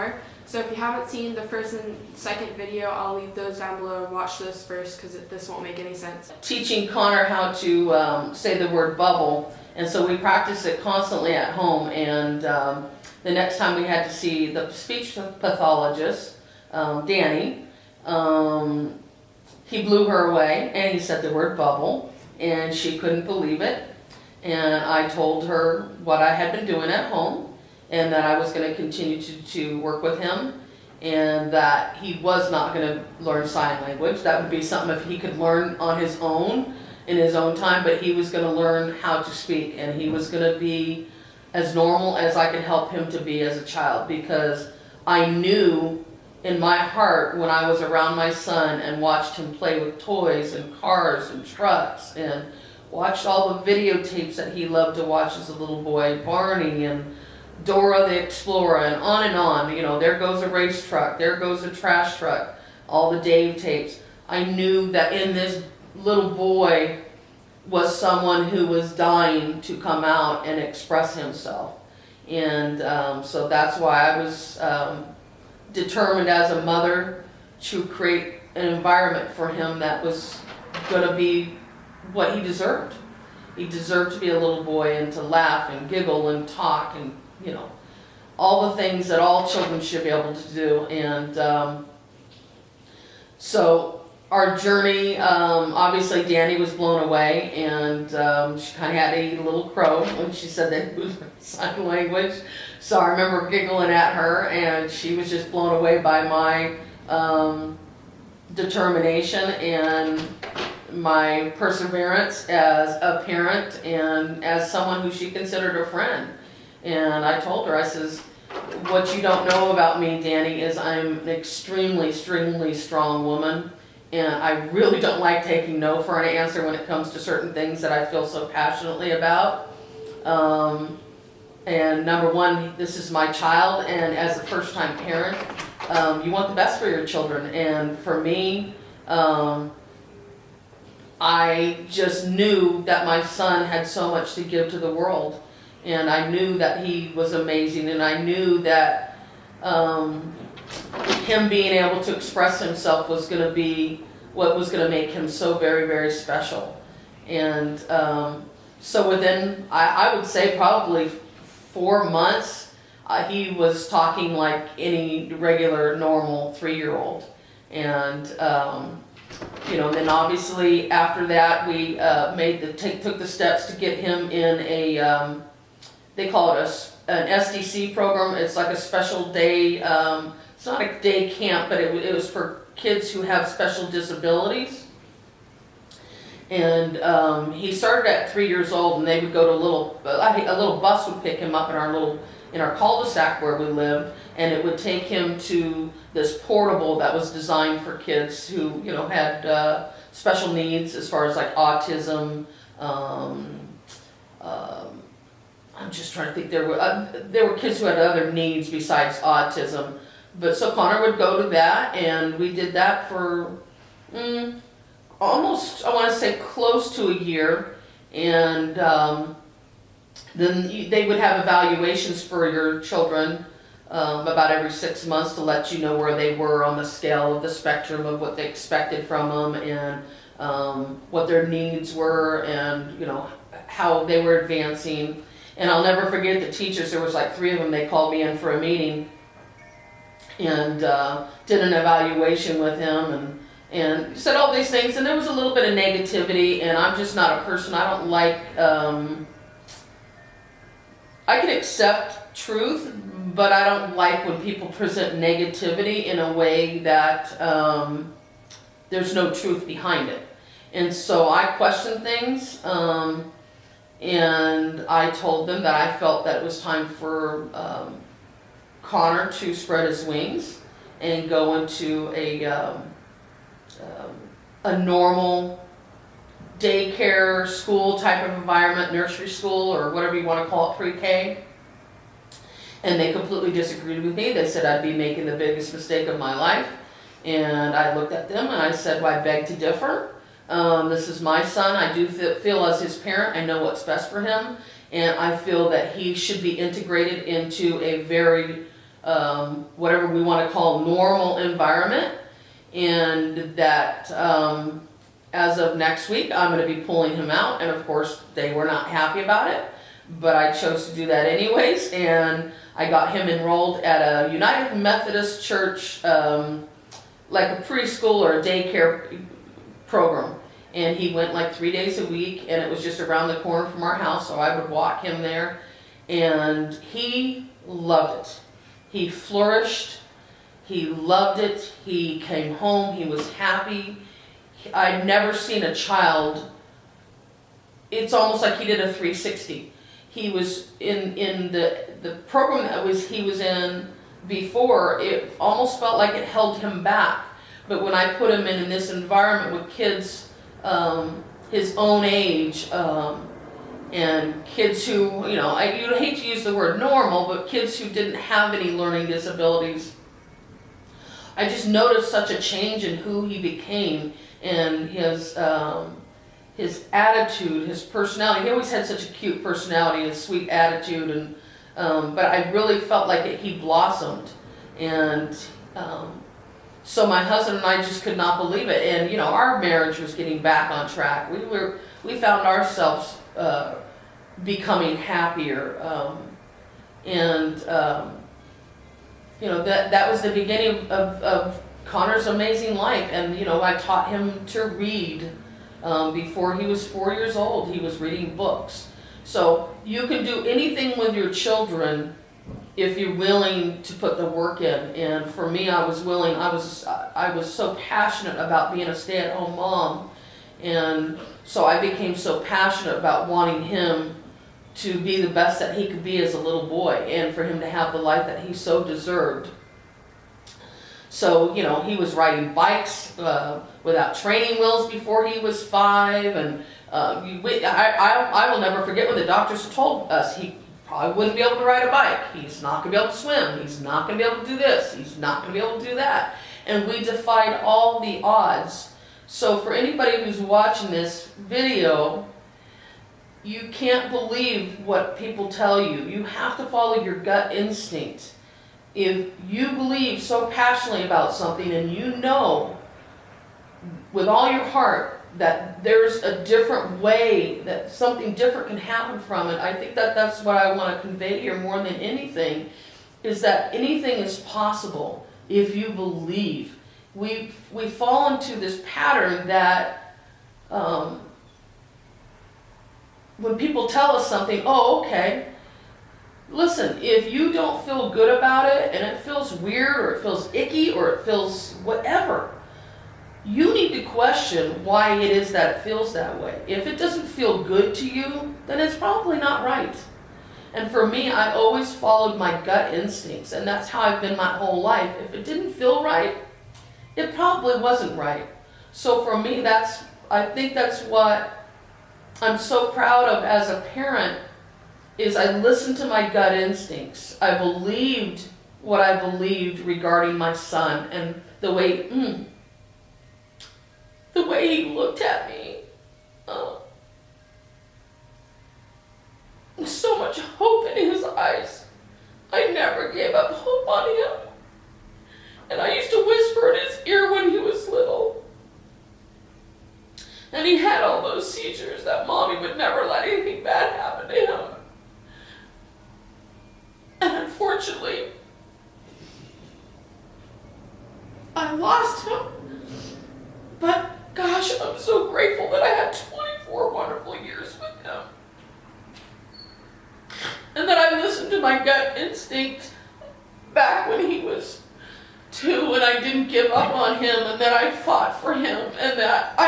Connor. So if you haven't seen the first and second video, I'll leave those down below. Watch this first because this won't make any sense. Teaching Connor how to say the word bubble, and so we practiced it constantly at home, and the next time we had to see the speech pathologist, Danny, he blew her away and he said the word bubble, and she couldn't believe it. And I told her what I had been doing at home, and that I was going to continue to work with him, and that he was not going to learn sign language. That would be something if he could learn on his own, in his own time, but he was going to learn how to speak, and he was going to be as normal as I could help him to be as a child, because I knew in my heart when I was around my son and watched him play with toys and cars and trucks and watched all the videotapes that he loved to watch as a little boy, Barney and Dora the Explorer and on, you know, there goes a race truck, there goes a trash truck, all the Dave tapes. I knew that in this little boy was someone who was dying to come out and express himself. And so that's why I was determined as a mother to create an environment for him that was going to be what he deserved. He deserved to be a little boy and to laugh and giggle and talk and, you know, all the things that all children should be able to do. And so our journey, obviously Danny was blown away, and she kind of had to eat a little crow when she said that it was sign language. So I remember giggling at her, and she was just blown away by my determination and my perseverance as a parent and as someone who she considered a friend. And I told her, I says, what you don't know about me, Danny, is I'm an extremely, extremely strong woman, and I really don't like taking no for an answer when it comes to certain things that I feel so passionately about. And number one, this is my child, and as a first-time parent, you want the best for your children. And for me, I just knew that my son had so much to give to the world, and I knew that he was amazing, and I knew that him being able to express himself was going to be what was going to make him so very, very special. And so within, I would say probably 4 months, he was talking like any regular, normal 3-year-old. And you know, then obviously after that we took the steps to get him in a they call it an SDC program. It's like a special day. It's not a day camp, but it was for kids who have special disabilities. And he started at 3 years old, and they would go to a little bus would pick him up in our cul-de-sac where we lived, and it would take him to this portable that was designed for kids who, you know, had special needs as far as like autism. I'm just trying to think. There were kids who had other needs besides autism, but so Connor would go to that, and we did that for almost, I want to say, close to a year. And then they would have evaluations for your children about every 6 months to let you know where they were on the scale of the spectrum of what they expected from them, and what their needs were, and, you know, how they were advancing. And I'll never forget the teachers. There was like 3 of them. They called me in for a meeting and did an evaluation with him, and said all these things. And there was a little bit of negativity, and I'm just not a person. I don't like, I can accept truth, but I don't like when people present negativity in a way that there's no truth behind it. And so I questioned things, and I told them that I felt that it was time for Connor to spread his wings and go into a normal daycare school type of environment, nursery school, or whatever you want to call it, pre-K. And they completely disagreed with me. They said I'd be making the biggest mistake of my life. And I looked at them and I said, well, I beg to differ. This is my son. I do feel as his parent, I know what's best for him. And I feel that he should be integrated into a very whatever we want to call normal environment, and that as of next week, I'm going to be pulling him out, and of course, they were not happy about it, but I chose to do that anyways, and I got him enrolled at a United Methodist Church, like a preschool or a daycare program, and he went like 3 days a week, and it was just around the corner from our house, so I would walk him there, and he loved it. He flourished. He loved it. He came home. He was happy. I'd never seen a child. It's almost like he did a 360. He was in the program that he was in before. It almost felt like it held him back. But when I put him in this environment with kids his own age, and kids who, you know, you'd hate to use the word normal, but kids who didn't have any learning disabilities, I just noticed such a change in who he became, and his attitude, his personality. He always had such a cute personality and sweet attitude, and but I really felt like he blossomed, and so my husband and I just could not believe it, and you know, our marriage was getting back on track. We found ourselves becoming happier, and you know, that was the beginning of Connor's amazing life. And you know, I taught him to read before he was 4 years old. He was reading books. So you can do anything with your children if you're willing to put the work in. And for me, I was willing. I was so passionate about being a stay-at-home mom, and so I became so passionate about wanting him to be the best that he could be as a little boy, and for him to have the life that he so deserved. So, you know, he was riding bikes without training wheels before he was 5, and I will never forget when the doctors told us he probably wouldn't be able to ride a bike. He's not going to be able to swim. He's not going to be able to do this. He's not going to be able to do that. And we defied all the odds. So for anybody who's watching this video, you can't believe what people tell you. You have to follow your gut instinct. If you believe so passionately about something, and you know with all your heart that there's a different way, that something different can happen from it, I think that that's what I want to convey here more than anything, is that anything is possible if you believe. We fall into this pattern that when people tell us something, oh, okay, listen, if you don't feel good about it, and it feels weird, or it feels icky, or it feels whatever, you need to question why it is that it feels that way. If it doesn't feel good to you, then it's probably not right. And for me, I always followed my gut instincts, and that's how I've been my whole life. If it didn't feel right, it probably wasn't right. So for me, I think that's what I'm so proud of as a parent, is I listened to my gut instincts. I believed what I believed regarding my son, and the way he looked at me. So much hope in his eyes. I never gave up hope on him. And I used to whisper in his ear when he was little. And he had all those seizures that Mommy would never let anything bad happen to him. And unfortunately, I lost him. But gosh, I'm so grateful that I had 24 wonderful years with him. And that I listened to my gut instinct back when he was 2, and I didn't give up on him, and that I fought for him, and that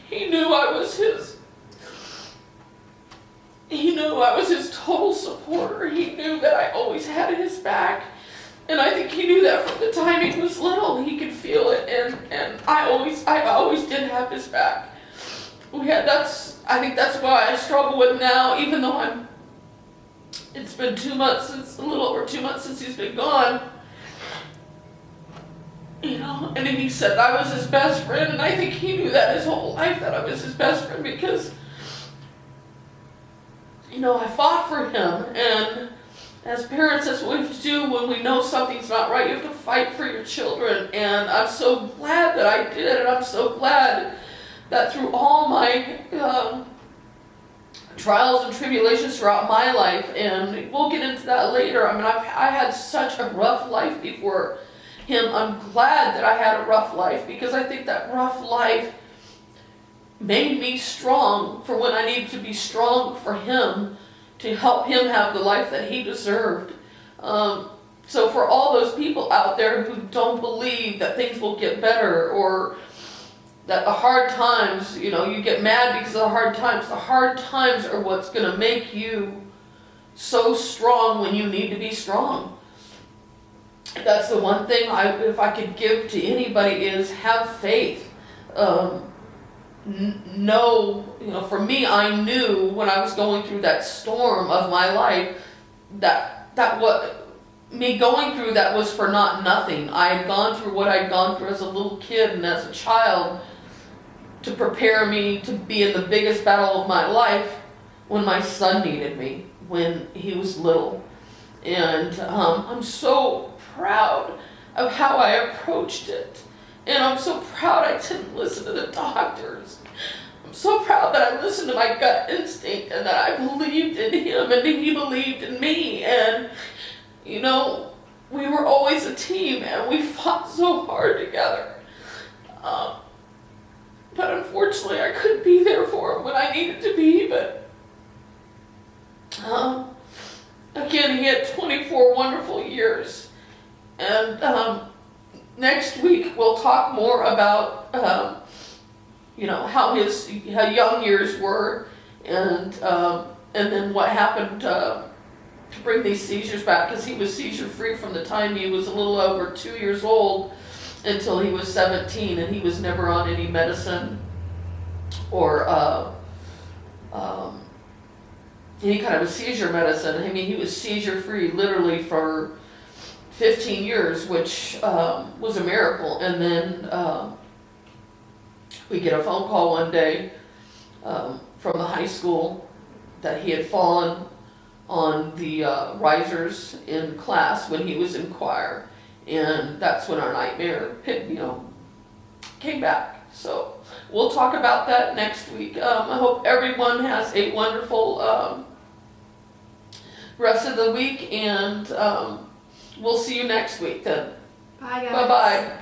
he knew I was his. He knew I was his total supporter. He knew that I always had his back. And I think he knew that from the time he was little. He could feel it, and I always did have his back. I think that's why I struggle with now, even though it's been 2 months a little over 2 months since he's been gone. You know, and he said I was his best friend, and I think he knew that his whole life, that I was his best friend, because, you know, I fought for him, and as parents, that's what we have to do when we know something's not right. You have to fight for your children, and I'm so glad that I did, and I'm so glad that through all my trials and tribulations throughout my life, and we'll get into that later. I mean, I had such a rough life before him. I'm glad that I had a rough life, because I think that rough life made me strong for when I needed to be strong for him, to help him have the life that he deserved. So for all those people out there who don't believe that things will get better, or that the hard times, you know, you get mad because of the hard times are what's going to make you so strong when you need to be strong. That's the one thing if I could give to anybody, is have faith. No, you know, for me, I knew when I was going through that storm of my life that what me going through that was for nothing. I had gone through what I'd gone through as a little kid and as a child to prepare me to be in the biggest battle of my life when my son needed me, when he was little. And I'm so proud of how I approached it. And I'm so proud I didn't listen to the doctors. I'm so proud that I listened to my gut instinct, and that I believed in him and he believed in me. And, you know, we were always a team, and we fought so hard together. But unfortunately, I couldn't be there for him when I needed to be. But again, he had 24 wonderful years. And next week, we'll talk more about, you know, how young years were, and then what happened to bring these seizures back, because he was seizure free from the time he was a little over 2 years old until he was 17, and he was never on any medicine or any kind of a seizure medicine. I mean, he was seizure free literally for 15 years, which was a miracle. And then we get a phone call one day from the high school that he had fallen on the risers in class when he was in choir, and that's when our nightmare came back. So we'll talk about that next week. I hope everyone has a wonderful rest of the week, and we'll see you next week then. Bye, guys. Bye-bye.